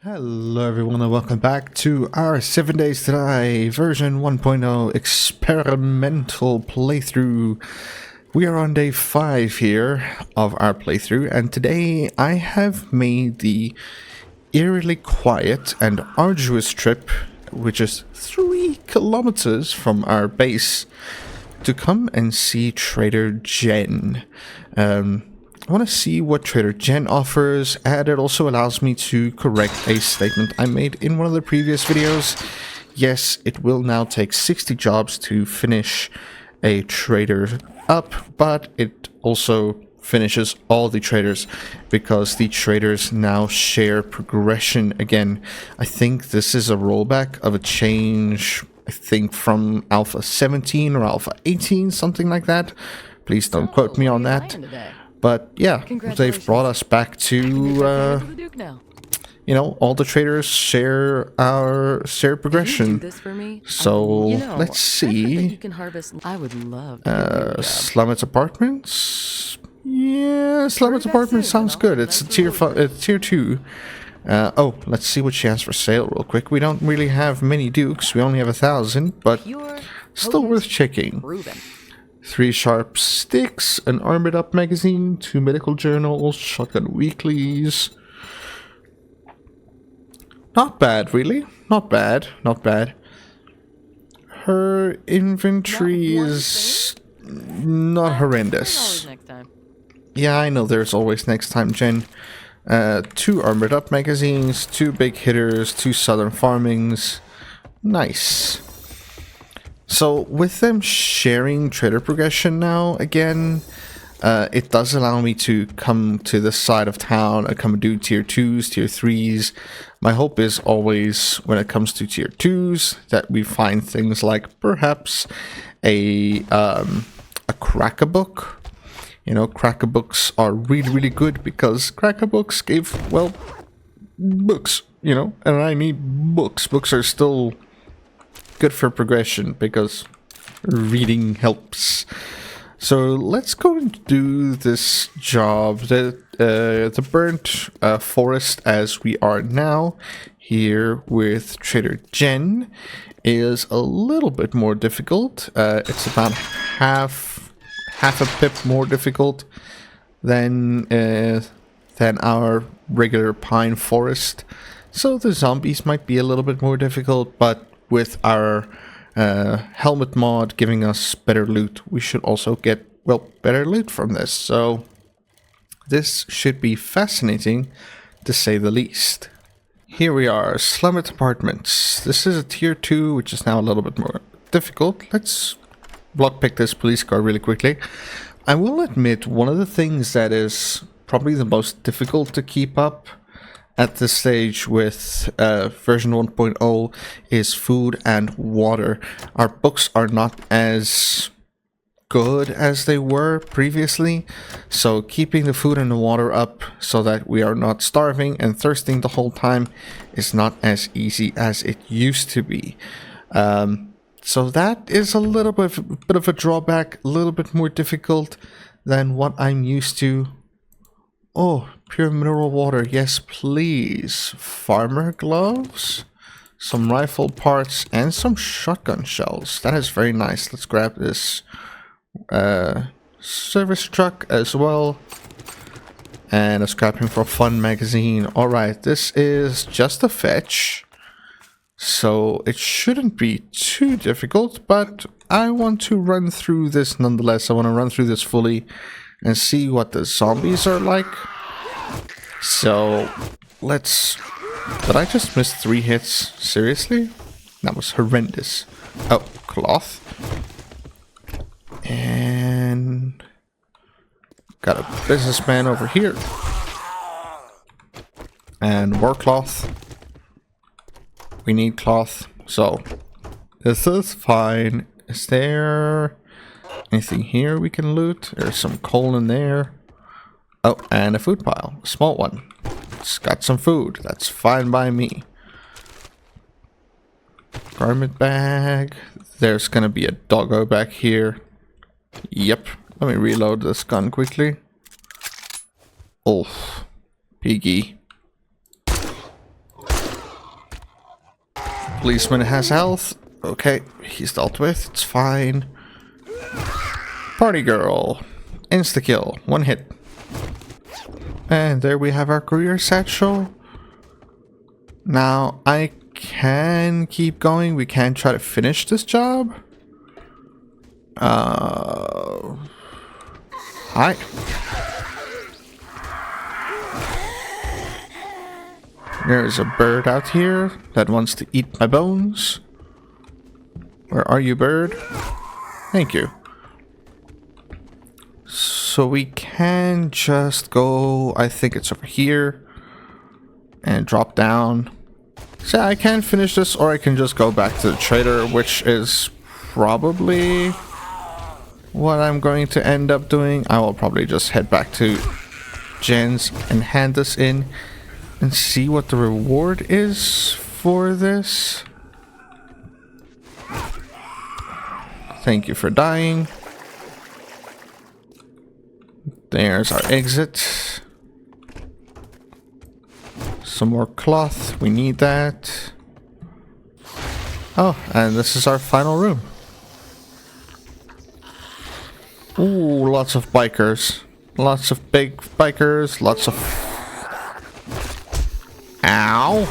Hello everyone and welcome back to our 7 Days to Die version 1.0 experimental playthrough. We are on day 5 here of our playthrough, and today I have made the eerily quiet and arduous trip, which is 3 kilometers from our base, to come and see Trader Jen. I want to see what Trader Jen offers, and it also allows me to correct a statement I made in one of the previous videos. Yes, it will now take 60 jobs to finish a trader up, but it also finishes all the traders because the traders now share progression again. I think this is a rollback of a change, I think from Alpha 17 or Alpha 18, something like that. Please don't quote me on that. But yeah, they've brought us back to, you know, all the traders share progression. So let's see. I would love Slummet Apartments. Yeah, Slummet Apartments sounds good. It's a tier 2. Oh, let's see what she has for sale real quick. We don't really have many dukes. We only have 1,000, but still worth checking. 3 sharp sticks, an armored up magazine, 2 medical journals, shotgun weeklies. Not bad, really. Not bad. Not bad. Her inventory is not horrendous. Yeah, I know there's always next time, Jen. 2 armored up magazines, 2 big hitters, 2 southern farmings. Nice. So with them sharing trader progression now again, it does allow me to come to this side of town and come and do tier 2s, tier 3s. My hope is always, when it comes to tier 2s, that we find things like perhaps a cracker book. You know, cracker books are really good because cracker books give, well, books, you know, and I need books. Books are still good for progression because reading helps. So let's go and do this job. The burnt forest, as we are now here with Trader Jen, is a little bit more difficult. It's about half a pip more difficult than our regular pine forest. So the zombies might be a little bit more difficult, but with our helmet mod giving us better loot, we should also get, well, better loot from this. So this should be fascinating, to say the least. Here we are, Slummet Apartments. This is a tier 2, which is now a little bit more difficult. Let's blockpick this police car really quickly. I will admit, one of the things that is probably the most difficult to keep up at this stage with version 1.0 is food and water. Our books are not as good as they were previously, so keeping the food and the water up so that we are not starving and thirsting the whole time is not as easy as it used to be. So that is a little bit of a drawback, a little bit more difficult than what I'm used to. Oh, pure mineral water, yes please. Farmer gloves, some rifle parts, and some shotgun shells. That is very nice. Let's grab this service truck as well. And a scrapping for fun magazine. Alright, this is just a fetch, so it shouldn't be too difficult, but I want to run through this nonetheless. I want to run through this fully and see what the zombies are like. So let's... Did I just miss 3 hits? Seriously? That was horrendous. Oh, cloth. And got a businessman over here. And more cloth. We need cloth. So this is fine. Is there anything here we can loot? There's some coal in there. Oh, and a food pile. A small one. It's got some food. That's fine by me. Garment bag. There's gonna be a doggo back here. Yep. Let me reload this gun quickly. Oh, piggy. Policeman has health. Okay, he's dealt with. It's fine. Party girl. Insta-kill. 1 hit. And there we have our career satchel. Now, I can keep going. We can try to finish this job. Hi. There's a bird out here that wants to eat my bones. Where are you, bird? Thank you. So we can just go, I think it's over here, and drop down. So I can finish this, or I can just go back to the trader, which is probably what I'm going to end up doing. I will probably just head back to Jen's and hand this in and see what the reward is for this. Thank you for dying. There's our exit. Some more cloth. We need that. Oh, and this is our final room. Ooh, lots of bikers. Lots of big bikers. Lots of... Ow.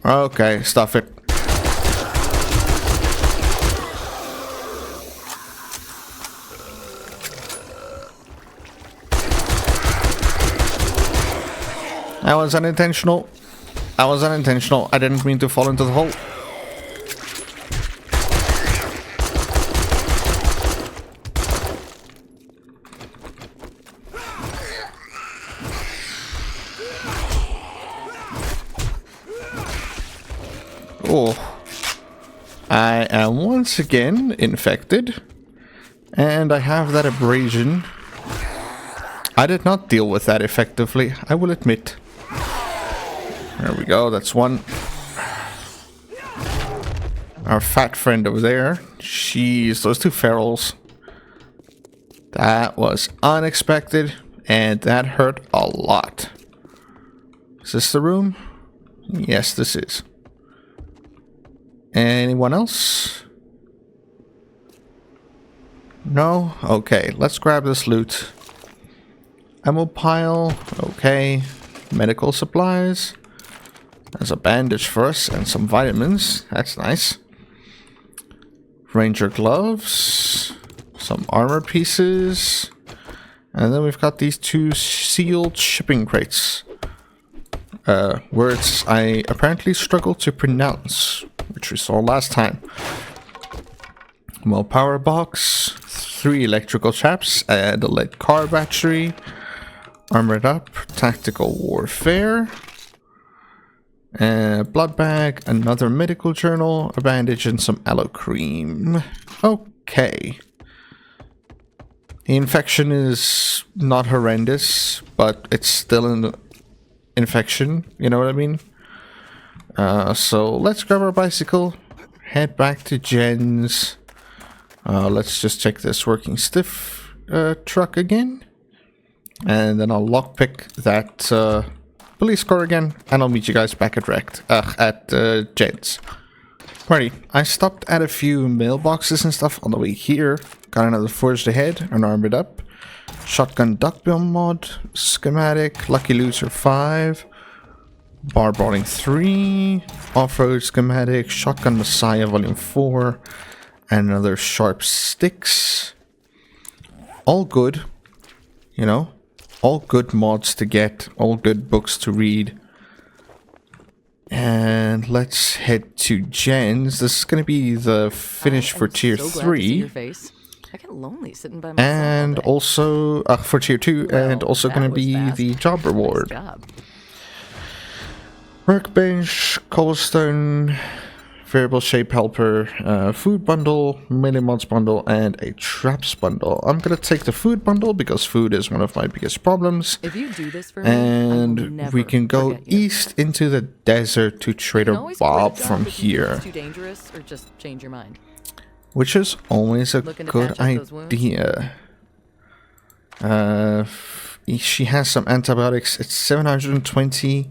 Okay, stuff it. That was unintentional. That was unintentional. I didn't mean to fall into the hole. Oh. I am once again infected. And I have that abrasion. I did not deal with that effectively, I will admit. There we go, that's one. Our fat friend over there. Jeez, those two ferals. That was unexpected, and that hurt a lot. Is this the room? Yes, this is. Anyone else? No? Okay, let's grab this loot. Ammo pile, okay. Medical supplies. There's a bandage for us and some vitamins. That's nice. Ranger gloves. Some armor pieces. And then we've got these 2 sealed shipping crates. Words I apparently struggle to pronounce, which we saw last time. Well, power box. 3 electrical chaps and a lead car battery. Armored up. Tactical warfare. Blood bag, another medical journal, a bandage, and some aloe cream. Okay. The infection is not horrendous, but it's still an infection, you know what I mean? So let's grab our bicycle, head back to Jen's. Let's just check this working stiff truck again. And then I'll lockpick that police car again, and I'll meet you guys back at Jen's. Alrighty, I stopped at a few mailboxes and stuff on the way here. Got another forged ahead and armored up. Shotgun duckbill mod, schematic, lucky loser 5, bar brawling 3, off-road schematic, shotgun messiah volume 4, and another sharp sticks. All good, you know. All good mods to get, all good books to read. And let's head to Jen's. This is going to be the finish for tier 3. I get lonely sitting by myself. And also for tier 2, and also going to be the job reward. Nice job. Workbench, cobblestone, variable shape helper, food bundle, melee mods bundle, and a traps bundle. I'm gonna take the food bundle because food is one of my biggest problems. If you do this for me, and we can go east into the desert to Trader Bob from here, too dangerous, or just change your mind. which is always a good idea. She has some antibiotics. It's 720.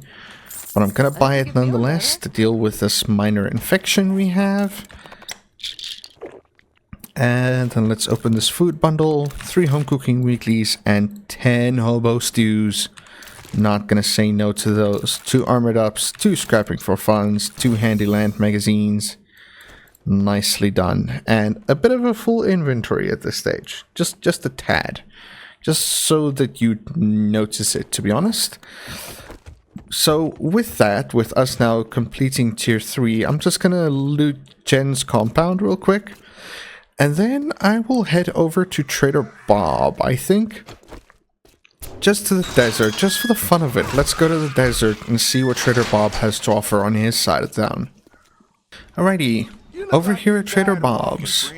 But I'm gonna buy it keep feeling nonetheless to deal with this minor infection we have. And then let's open this food bundle. 3 home cooking weeklies and 10 hobo stews. Not gonna say no to those. 2 armored ups, 2 scrapping for funds, 2 handy land magazines. Nicely done. And a bit of a full inventory at this stage. Just a tad. Just so that you notice it, to be honest. So with that, with us now completing tier 3, I'm just gonna loot Jen's compound real quick. And then I will head over to Trader Bob, I think. Just to the desert, just for the fun of it. Let's go to the desert and see what Trader Bob has to offer on his side of town. Alrighty, over here at Trader Bob's.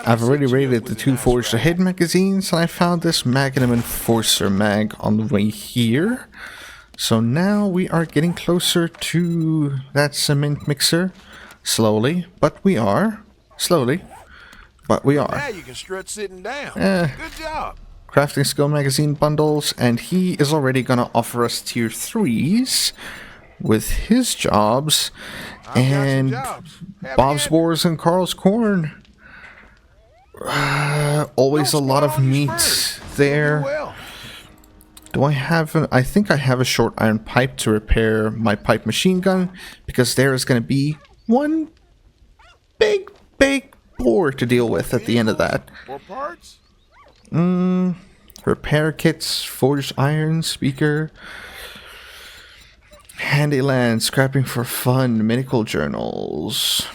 I've already raided the 2 Forged Ahead magazines, and I found this Magnum Enforcer mag on the way here. So now we are getting closer to that cement mixer. Slowly, but we are. Slowly. But we are. Now you can strut sitting down. Good job. Crafting skill magazine bundles, and he is already gonna offer us tier 3s with his jobs and Bob's Boars and Carl's Corn. Always a lot of meat there. Do I have I think I have a short iron pipe to repair my pipe machine gun, because there is gonna be one big boar to deal with at the end of that. More parts? Repair kits, forged iron, speaker, handy land, scrapping for fun, medical journals,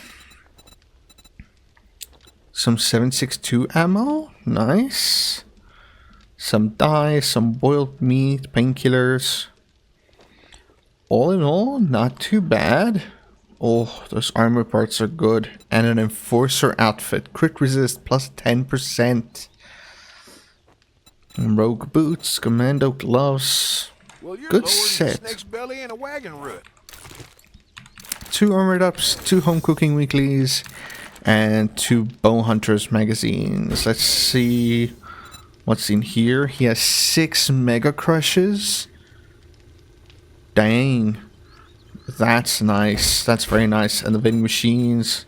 some 7.62 ammo, nice, some dye, some boiled meat, painkillers. All in all, not too bad. Oh, those armor parts are good. And an enforcer outfit. Crit resist plus 10%. And rogue boots, commando gloves. Well, good set. Snake's belly and a wagon root. 2 armored ups, 2 home cooking weeklies, and 2 bow hunters magazines. Let's see what's in here. He has 6 mega crushes. Dang. That's nice. That's very nice. And the vending machines.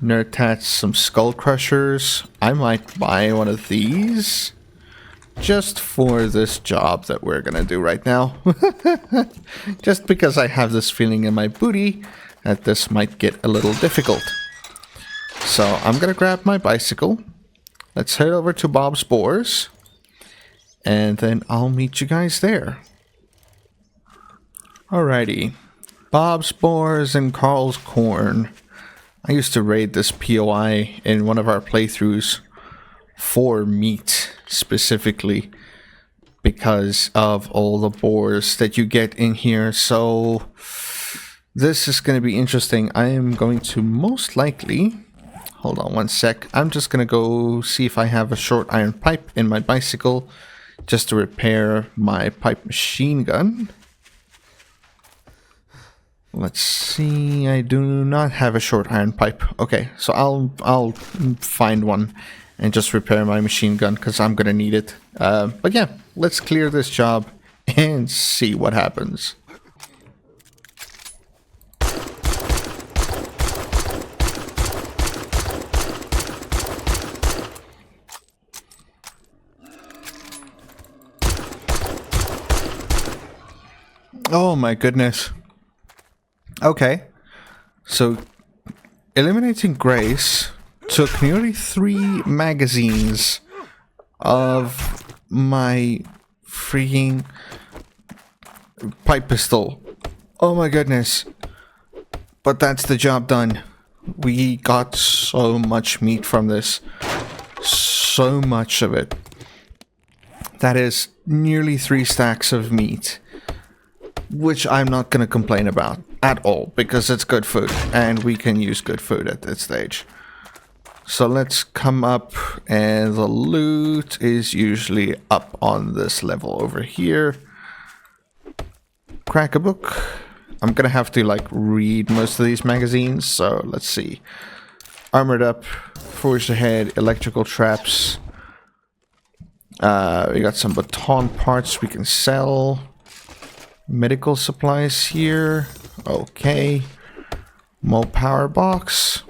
Nerd tats, some skull crushers. I might buy one of these. Just for this job that we're gonna do right now. Just because I have this feeling in my booty that this might get a little difficult. So I'm gonna grab my bicycle. Let's head over to Bob's Boars. And then I'll meet you guys there. Alrighty, Bob's Boars and Carl's Corn. I used to raid this POI in one of our playthroughs for meat specifically because of all the boars that you get in here. So this is going to be interesting. I am going to most likely, hold on one sec, I'm just going to go see if I have a short iron pipe in my bicycle just to repair my pipe machine gun. Let's see, I do not have a short iron pipe. Okay, so I'll find one and just repair my machine gun because I'm gonna need it. But yeah, let's clear this job and see what happens. Oh my goodness. Okay, so eliminating Grace took nearly 3 magazines of my freaking pipe pistol. Oh my goodness. But that's the job done. We got so much meat from this. So much of it. That is nearly 3 stacks of meat. Which I'm not going to complain about at all, because it's good food, and we can use good food at this stage. So let's come up, and the loot is usually up on this level over here. Crack a book. I'm going to have to like read most of these magazines, so let's see. Armored up, forged ahead, electrical traps. We got some baton parts we can sell. Medical supplies here. Okay. More power box.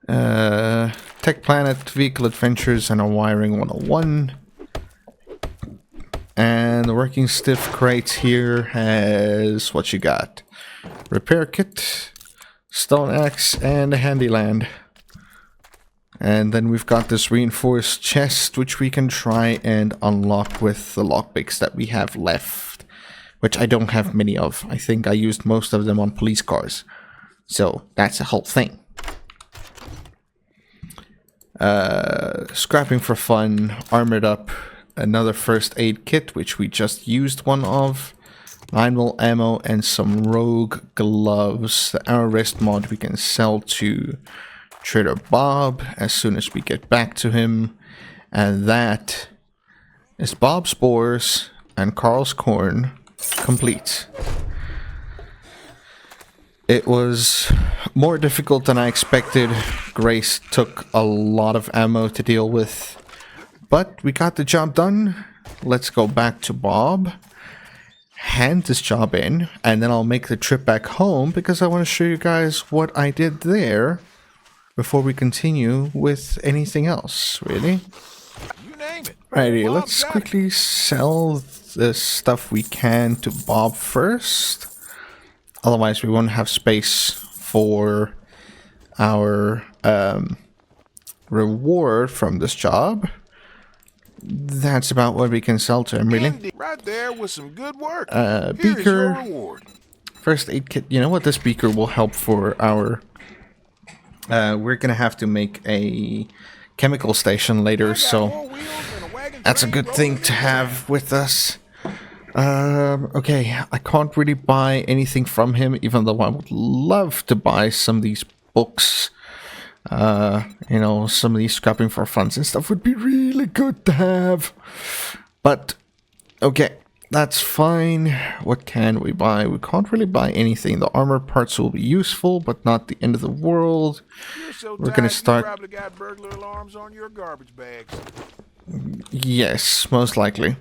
Tech Planet, Vehicle Adventures, and a Wiring 101. And the working stiff crate here has what you got. Repair kit, stone axe, and a handyland. And then we've got this reinforced chest, which we can try and unlock with the lockpicks that we have left. Which I don't have many of. I think I used most of them on police cars. So that's the whole thing. Scrapping for fun, armored up. Another first aid kit, which we just used one of. 9mm ammo and some rogue gloves. The arrow rest mod we can sell to Trader Bob as soon as we get back to him. And that is Bob's Spores and Carl's Corn complete. It was more difficult than I expected. Grace took a lot of ammo to deal with. But we got the job done. Let's go back to Bob, hand this job in, and then I'll make the trip back home because I want to show you guys what I did there before we continue with anything else, really. You name it. Righty, let's quickly sell the stuff we can to Bob first. Otherwise, we won't have space for our reward from this job. That's about what we can sell to him, really. Right there with some good work. Beaker, reward. first aid kit. You know what? This beaker will help for our... we're gonna have to make a chemical station later, so that's a good thing to have with us. Okay, I can't really buy anything from him, even though I would love to buy some of these books. You know, some of these scrapping for funds and stuff would be really good to have. But, okay, that's fine. What can we buy? We can't really buy anything. The armor parts will be useful, but not the end of the world. We're gonna start... You probably got burglar alarms on your garbage bags. Yes, most likely.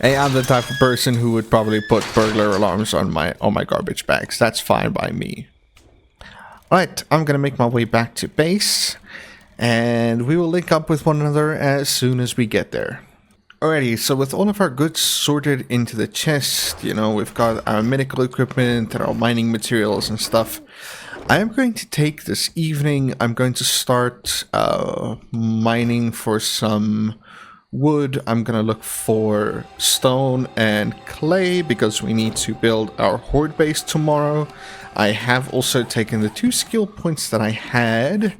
Hey, I'm the type of person who would probably put burglar alarms on my garbage bags. That's fine by me. Alright, I'm gonna make my way back to base, and we will link up with one another as soon as we get there. Alrighty, so with all of our goods sorted into the chest, you know, we've got our medical equipment and our mining materials and stuff. I am going to take this evening, I'm going to start mining for some wood. I'm gonna look for stone and clay because we need to build our horde base tomorrow. I have also taken the 2 skill points that I had,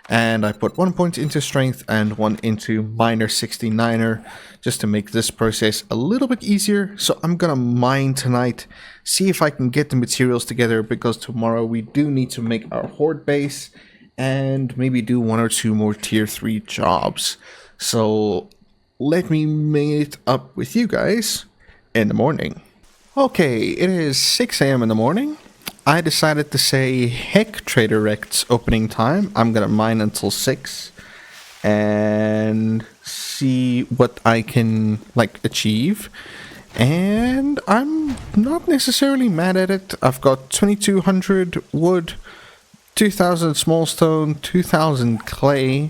and I put 1 point into strength and 1 into miner 69er just to make this process a little bit easier. So I'm gonna mine tonight, see if I can get the materials together, because tomorrow we do need to make our horde base and maybe do 1 or 2 more tier 3 jobs. So let me meet up with you guys in the morning. Okay, it is 6 AM in the morning. I decided to say, heck, Trader Rect's opening time. I'm gonna mine until 6 and see what I can, like, achieve. And I'm not necessarily mad at it. I've got 2200 wood, 2000 small stone, 2000 clay,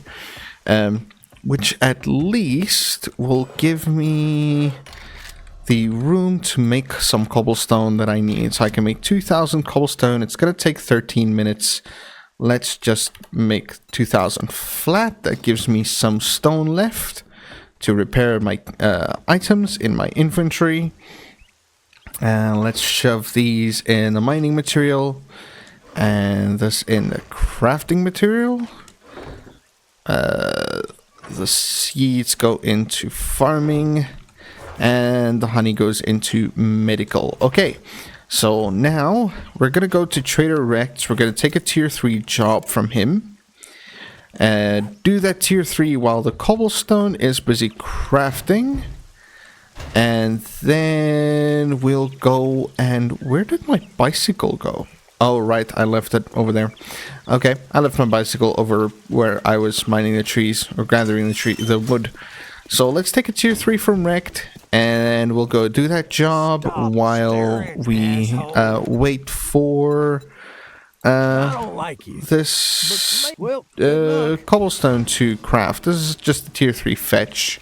which at least will give me the room to make some cobblestone that I need. So I can make 2000 cobblestone. It's going to take 13 minutes. Let's just make 2000 flat. That gives me some stone left to repair my items in my inventory. And let's shove these in the mining material and this in the crafting material. The seeds go into farming, and the honey goes into medical. Okay, so now we're gonna go to Trader Rex. We're gonna take a tier 3 job from him, and do that tier 3 while the cobblestone is busy crafting. And then we'll go and... where did my bicycle go? Oh, right, I left it over there. Okay, I left my bicycle over where I was mining the trees, or gathering the wood. So let's take a tier 3 from Wrecked, and we'll go do that job while we wait for this cobblestone to craft. This is just a tier 3 fetch.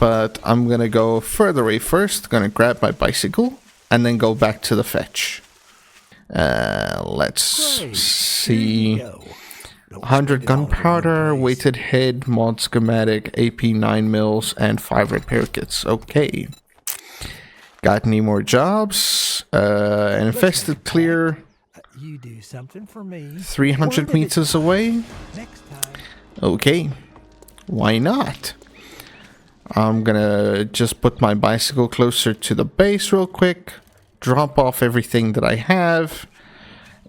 But I'm gonna go further away first, gonna grab my bicycle, and then go back to the fetch. Let's see. 100 gunpowder, weighted head, mod schematic, AP 9 mils, and 5 repair kits. Okay. Got any more jobs? An infested clear. You do something for me. 300 meters away. Okay. Why not? I'm gonna just put my bicycle closer to the base real quick. Drop off everything that I have.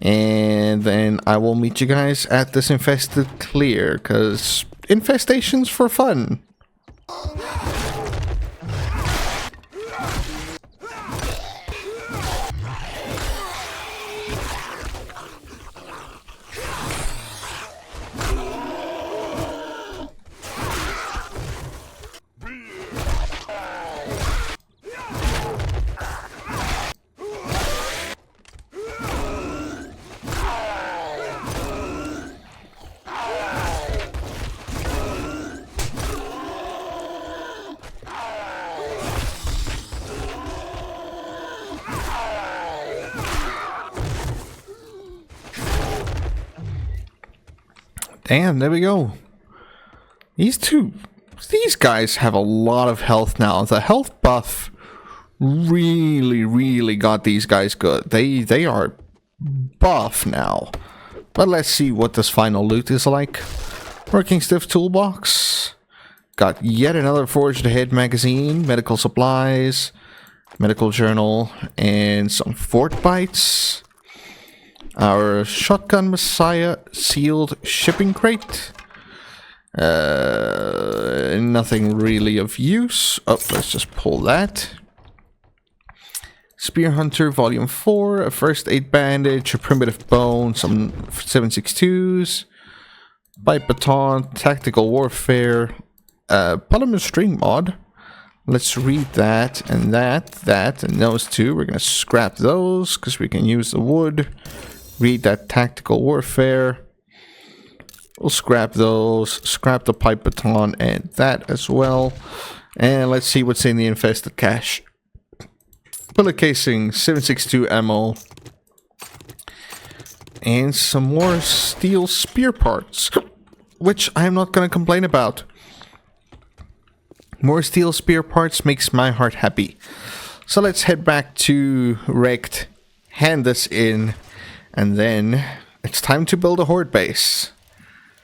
And then I will meet you guys at this infested clear, because infestation's for fun. Damn, there we go. These guys have a lot of health now. The health buff really got these guys good. They are buff now. But let's see what this final loot is like. Working stiff toolbox. Got yet another forged ahead magazine, medical supplies, medical journal, and some fort bites. Our shotgun messiah sealed shipping crate. Nothing really of use. Oh, let's just pull that. Spear Hunter Volume 4, a first aid bandage, a primitive bone, some 7.62s, pipe baton, tactical warfare, polymer string mod. Let's read that, and those two. We're gonna scrap those because we can use the wood. Read that tactical warfare. We'll scrap those, scrap the pipe baton and that as well. And let's see what's in the infested cache. Bullet casing, 7.62 ammo. And some more steel spear parts, which I'm not going to complain about. More steel spear parts makes my heart happy. So let's head back to Wrecked, hand this in, and then it's time to build a Horde base.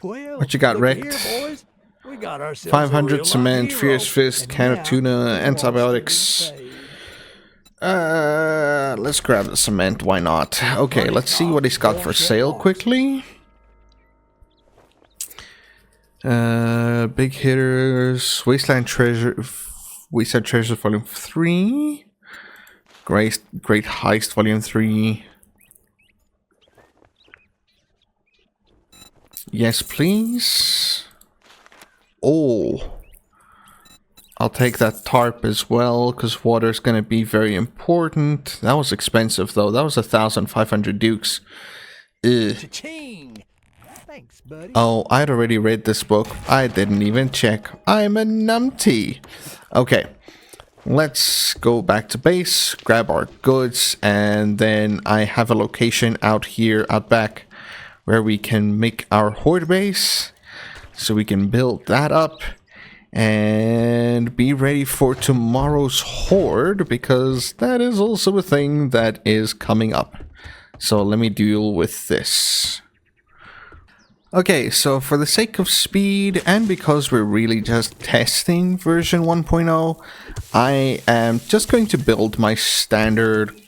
Well, What you got, Wrecked? Here, boys. We got ourselves 500 cement, fierce fist, can of tuna, antibiotics. Let's grab the cement, why not? Okay, let's see what he's got for sale quickly. Big hitters, Wasteland Treasures Volume 3. Great Heist Volume 3. Yes, please. Oh. I'll take that tarp as well, because water's going to be very important. That was expensive, though. That was 1,500 dukes. Ugh. Cha-ching. Thanks, buddy. Oh, I'd already read this book. I didn't even check. I'm a numpty. Okay. Let's go back to base, grab our goods, and then I have a location out here, out back, where we can make our Horde base. So we can build that up and be ready for tomorrow's Horde, because that is also a thing that is coming up. So let me deal with this. Okay, so for the sake of speed, and because we're really just testing version 1.0, I am just going to build my standard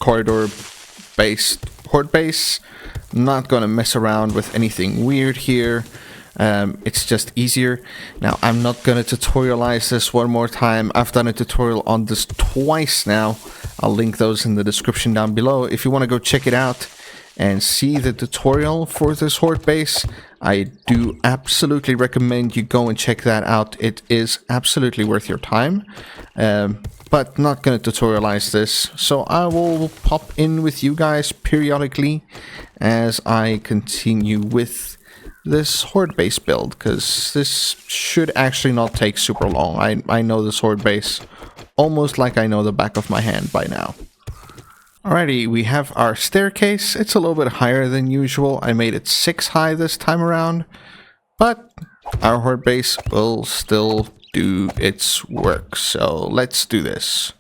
corridor-based Horde base. I'm not going to mess around with anything weird here. It's just easier. Now, I'm not going to tutorialize this one more time. I've done a tutorial on this twice now. I'll link those in the description down below if you want to go check it out and see the tutorial for this Horde base. I do absolutely recommend you go and check that out. It is absolutely worth your time. But not going to tutorialize this, so I will pop in with you guys periodically as I continue with this Horde base build, because this should actually not take super long. I know this Horde base almost like I know the back of my hand by now. Alrighty, we have our staircase. It's a little bit higher than usual. I made it 6 high this time around, but our Horde base will still do its work, so let's do this.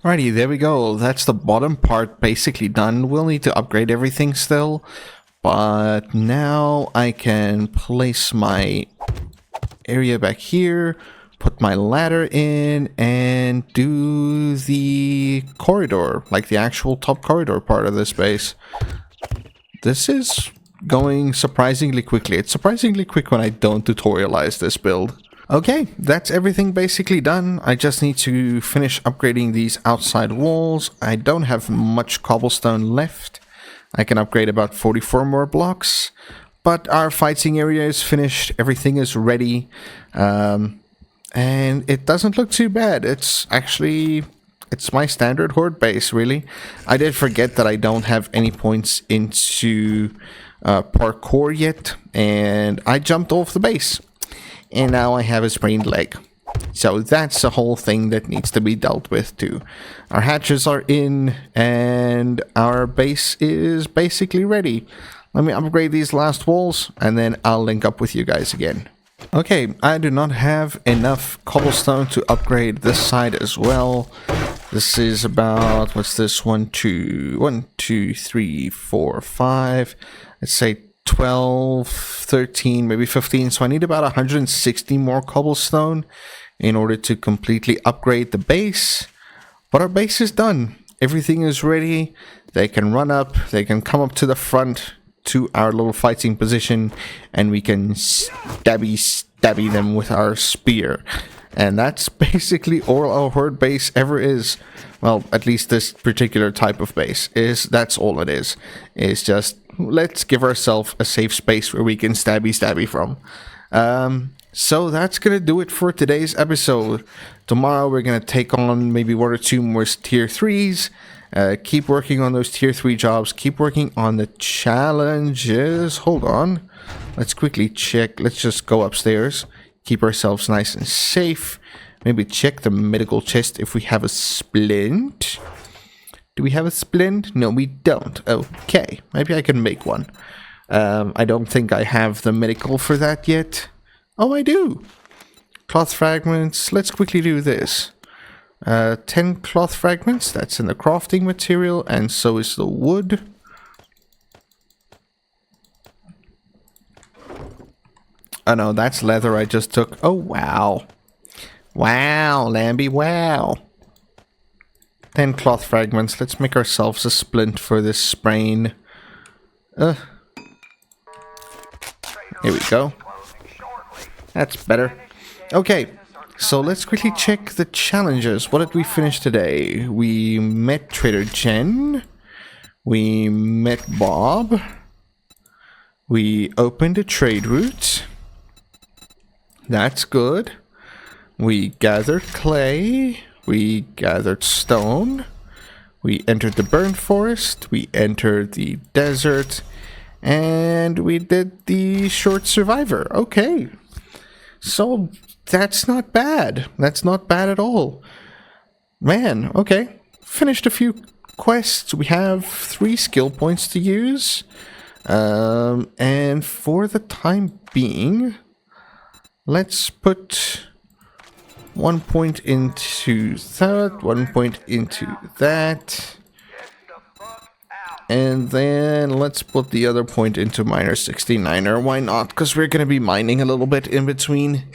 Alrighty, there we go. That's the bottom part basically done. We'll need to upgrade everything still, but now I can place my area back here, put my ladder in, and do the corridor, like the actual top corridor part of this base. This is going surprisingly quickly. It's surprisingly quick when I don't tutorialize this build. Okay, that's everything basically done. I just need to finish upgrading these outside walls. I don't have much cobblestone left. I can upgrade about 44 more blocks. But our fighting area is finished. Everything is ready. And it doesn't look too bad. It's my standard Horde base, really. I did forget that I don't have any points into parkour yet. And I jumped off the base. And now I have a sprained leg. So that's the whole thing that needs to be dealt with too. Our hatches are in and our base is basically ready. Let me upgrade these last walls and then I'll link up with you guys again. Okay, I do not have enough cobblestone to upgrade this side as well. This is about, what's this, 1, 2, 3, 4, 5. Let's say 12, 13, maybe 15. So I need about 160 more cobblestone in order to completely upgrade the base. But our base is done. Everything is ready. They can run up. They can come up to the front to our little fighting position. And we can stabby them with our spear. And that's basically all our Horde base ever is. Well, at least this particular type of base is. That's all it is. It's just, let's give ourselves a safe space where we can stabby from. So that's going to do it for today's episode. Tomorrow we're going to take on maybe 1 or 2 more tier 3s. Keep working on those tier 3 jobs. Keep working on the challenges. Hold on. Let's quickly check. Let's just go upstairs. Keep ourselves nice and safe. Maybe check the medical chest if we have a splint. Do we have a splint? No, we don't. Okay, maybe I can make one. I don't think I have the medical for that yet. Oh, I do. Cloth fragments. Let's quickly do this. 10 cloth fragments. That's in the crafting material, and so is the wood. Oh no, that's leather I just took. Oh, wow. Wow, Lambie, wow. 10 cloth fragments. Let's make ourselves a splint for this sprain. Here we go. That's better. Okay, so let's quickly check the challenges. What did we finish today? We met Trader Jen. We met Bob. We opened a trade route. That's good. We gathered clay. We gathered stone. We entered the burnt forest. We entered the desert. And we did the short survivor. Okay. So that's not bad. That's not bad at all. Man, okay. Finished a few quests. We have 3 skill points to use. And for the time being, let's put 1 point into that, 1 point into that. And then let's put the other point into miner 69er. Why not? Because we're going to be mining a little bit in between.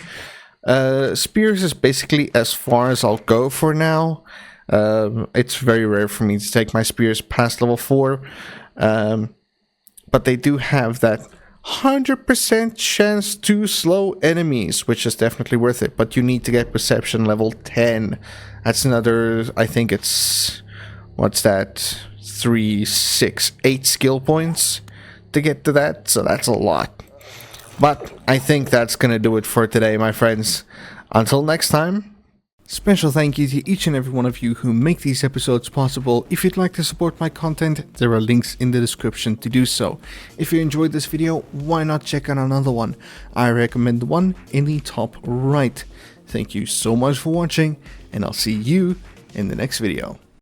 Spears is basically as far as I'll go for now. It's very rare for me to take my spears past level 4. But they do have that 100% chance to slow enemies, which is definitely worth it, but you need to get perception level 10. That's another, I think it's, what's that, 3, 6, 8 skill points to get to that, so that's a lot. But I think that's gonna do it for today, my friends. Until next time. Special thank you to each and every one of you who make these episodes possible. If you'd like to support my content, there are links in the description to do so. If you enjoyed this video, why not check out another one? I recommend the one in the top right. Thank you so much for watching, and I'll see you in the next video.